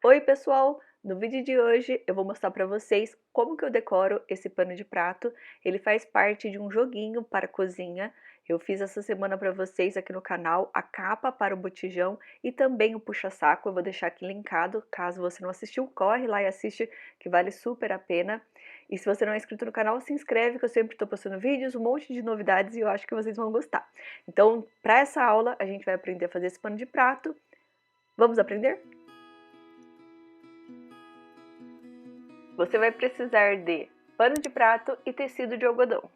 Oi pessoal, no vídeo de hoje eu vou mostrar para vocês como que eu decoro esse pano de prato. Ele faz parte de um joguinho para cozinha. Eu fiz essa semana para vocês aqui no canal a capa para o botijão e também o puxa-saco. Eu vou deixar aqui linkado, caso você não assistiu, corre lá e assiste que vale super a pena. E se você não é inscrito no canal, se inscreve que eu sempre estou postando vídeos, um monte de novidades e eu acho que vocês vão gostar. Então, para essa aula a gente vai aprender a fazer esse pano de prato. Vamos aprender? Você vai precisar de pano de prato e tecido de algodão.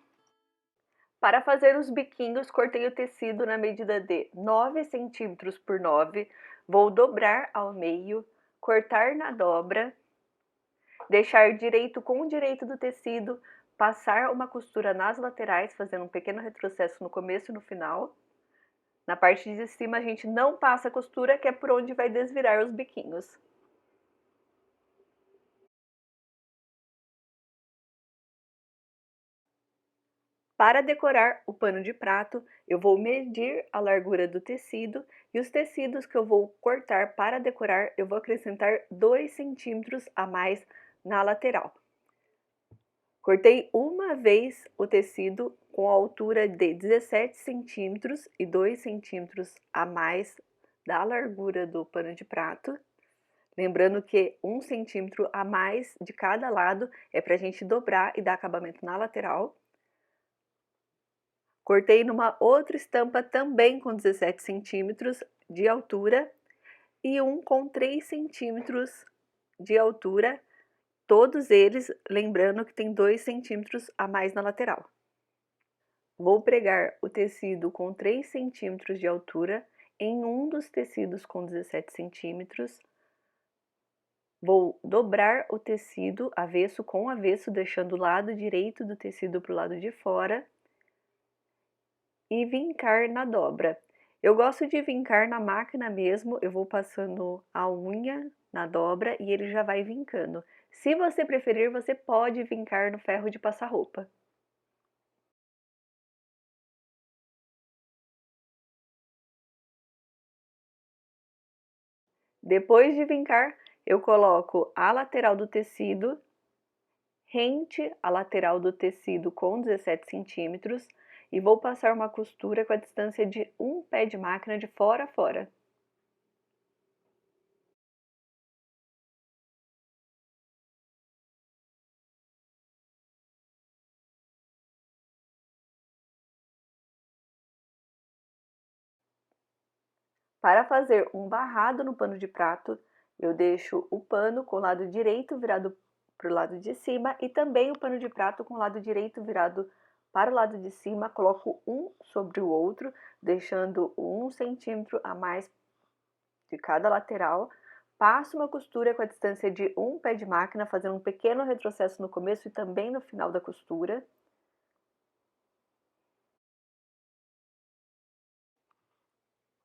Para fazer os biquinhos, cortei o tecido na medida de 9 centímetros por 9. Vou dobrar ao meio, cortar na dobra, deixar direito com o direito do tecido, passar uma costura nas laterais, fazendo um pequeno retrocesso no começo e no final. Na parte de cima a gente não passa a costura, que é por onde vai desvirar os biquinhos. Para decorar o pano de prato, eu vou medir a largura do tecido e os tecidos que eu vou cortar para decorar, eu vou acrescentar 2 centímetros a mais na lateral. Cortei uma vez o tecido com a altura de 17 centímetros e 2 centímetros a mais da largura do pano de prato. Lembrando que 1 centímetro a mais de cada lado é para a gente dobrar e dar acabamento na lateral. Cortei numa outra estampa também com 17 centímetros de altura e um com 3 centímetros de altura, todos eles lembrando que tem 2 centímetros a mais na lateral. Vou pregar o tecido com 3 centímetros de altura em um dos tecidos com 17 centímetros. Vou dobrar o tecido avesso com avesso, deixando o lado direito do tecido para o lado de fora. E vincar na dobra. Eu gosto de vincar na máquina mesmo, eu vou passando a unha na dobra e ele já vai vincando. Se você preferir, você pode vincar no ferro de passar roupa. Depois de vincar, eu coloco a lateral do tecido, rente a lateral do tecido com 17 centímetros e vou passar uma costura com a distância de um pé de máquina de fora a fora. Para fazer um barrado no pano de prato, eu deixo o pano com o lado direito virado para o lado de cima e também o pano de prato com o lado direito virado para o lado de cima, coloco um sobre o outro, deixando 1 centímetro a mais de cada lateral. Passo uma costura com a distância de um pé de máquina, fazendo um pequeno retrocesso no começo e também no final da costura.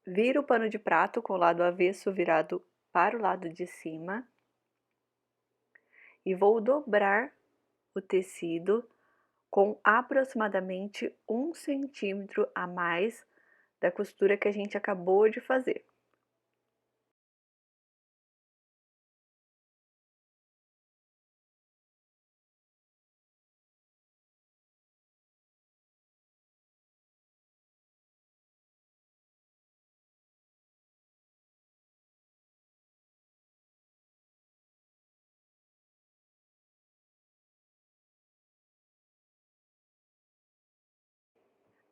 Viro o pano de prato com o lado avesso virado para o lado de cima. E vou dobrar o tecido com aproximadamente 1 centímetro a mais da costura que a gente acabou de fazer.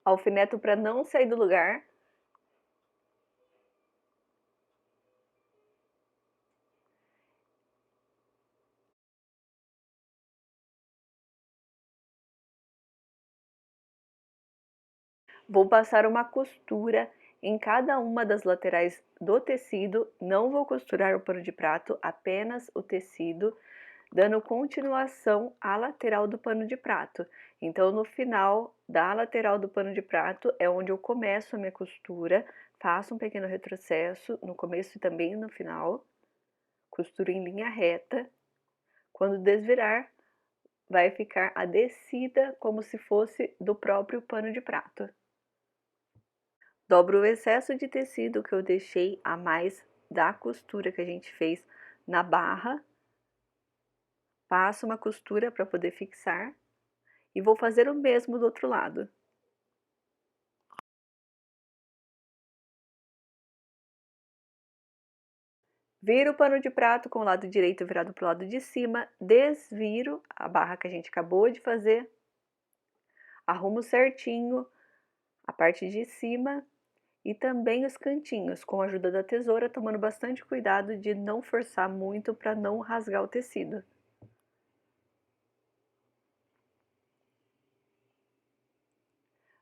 Alfineto para não sair do lugar. Vou passar uma costura em cada uma das laterais do tecido, não vou costurar o pano de prato, apenas o tecido, dando continuação à lateral do pano de prato. Então, no final da lateral do pano de prato é onde eu começo a minha costura, faço um pequeno retrocesso no começo e também no final, costuro em linha reta. Quando desvirar, vai ficar a descida como se fosse do próprio pano de prato. Dobro o excesso de tecido que eu deixei a mais da costura que a gente fez na barra, passo uma costura para poder fixar e vou fazer o mesmo do outro lado. Viro o pano de prato com o lado direito virado para o lado de cima, desviro a barra que a gente acabou de fazer, arrumo certinho a parte de cima e também os cantinhos, com a ajuda da tesoura, tomando bastante cuidado de não forçar muito para não rasgar o tecido.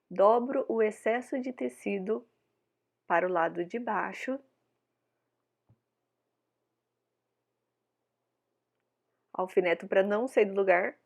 Dobro o excesso de tecido para o lado de baixo, alfineto para não sair do lugar.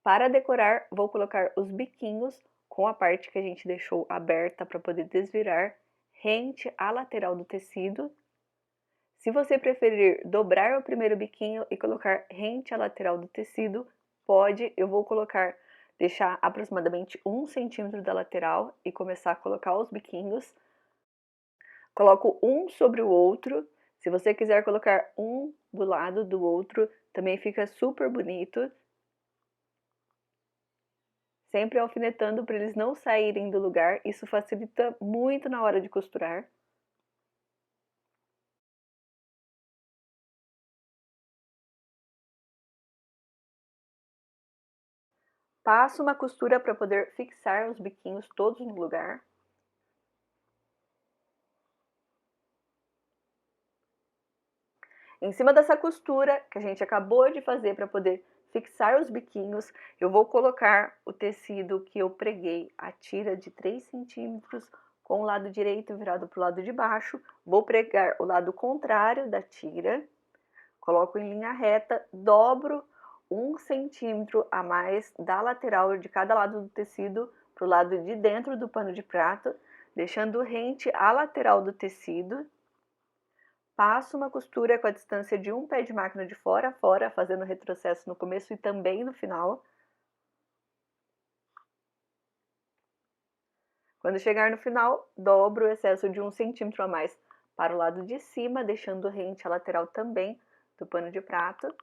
Para decorar, vou colocar os biquinhos com a parte que a gente deixou aberta para poder desvirar, rente à lateral do tecido. Se você preferir dobrar o primeiro biquinho e colocar rente à lateral do tecido, pode. Eu vou deixar aproximadamente 1 centímetro da lateral e começar a colocar os biquinhos. Coloco um sobre o outro. Se você quiser colocar um do lado do outro, também fica super bonito. Sempre alfinetando para eles não saírem do lugar, isso facilita muito na hora de costurar. Passo uma costura para poder fixar os biquinhos todos no lugar. Em cima dessa costura que a gente acabou de fazer para poder fixar os biquinhos, eu vou colocar o tecido que eu preguei, a tira de 3 centímetros, com o lado direito virado para o lado de baixo. Vou pregar o lado contrário da tira, coloco em linha reta, dobro 1 centímetro a mais da lateral de cada lado do tecido para o lado de dentro do pano de prato, deixando rente à lateral do tecido. Passo uma costura com a distância de um pé de máquina de fora a fora, fazendo retrocesso no começo e também no final. Quando chegar no final, dobro o excesso de 1 centímetro a mais para o lado de cima, deixando rente a lateral também do pano de prato.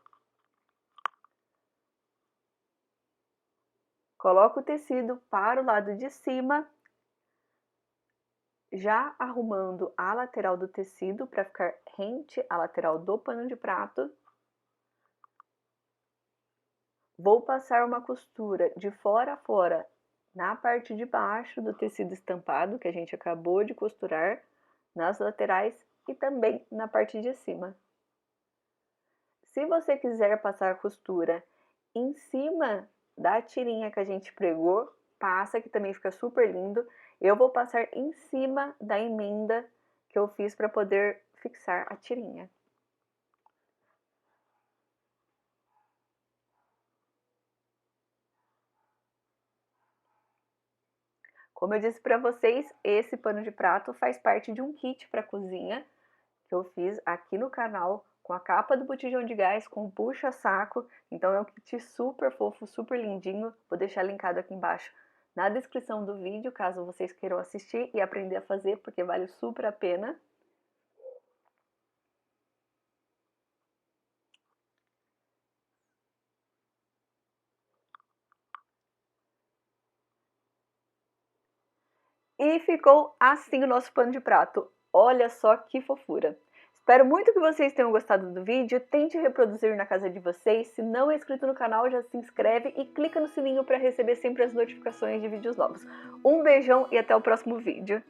Coloco o tecido para o lado de cima, já arrumando a lateral do tecido para ficar rente à lateral do pano de prato. Vou passar uma costura de fora a fora na parte de baixo do tecido estampado que a gente acabou de costurar, nas laterais e também na parte de cima. Se você quiser passar a costura em cima da tirinha que a gente pregou, passa, que também fica super lindo. Eu vou passar em cima da emenda que eu fiz para poder fixar a tirinha. Como eu disse para vocês, esse pano de prato faz parte de um kit para cozinha que eu fiz aqui no canal, com a capa do botijão de gás, com puxa-saco. Então é um kit super fofo, super lindinho. Vou deixar linkado aqui embaixo na descrição do vídeo, caso vocês queiram assistir e aprender a fazer, porque vale super a pena. E ficou assim o nosso pano de prato. Olha só que fofura! Espero muito que vocês tenham gostado do vídeo. Tente reproduzir na casa de vocês. Se não é inscrito no canal, já se inscreve e clica no sininho para receber sempre as notificações de vídeos novos. Um beijão e até o próximo vídeo.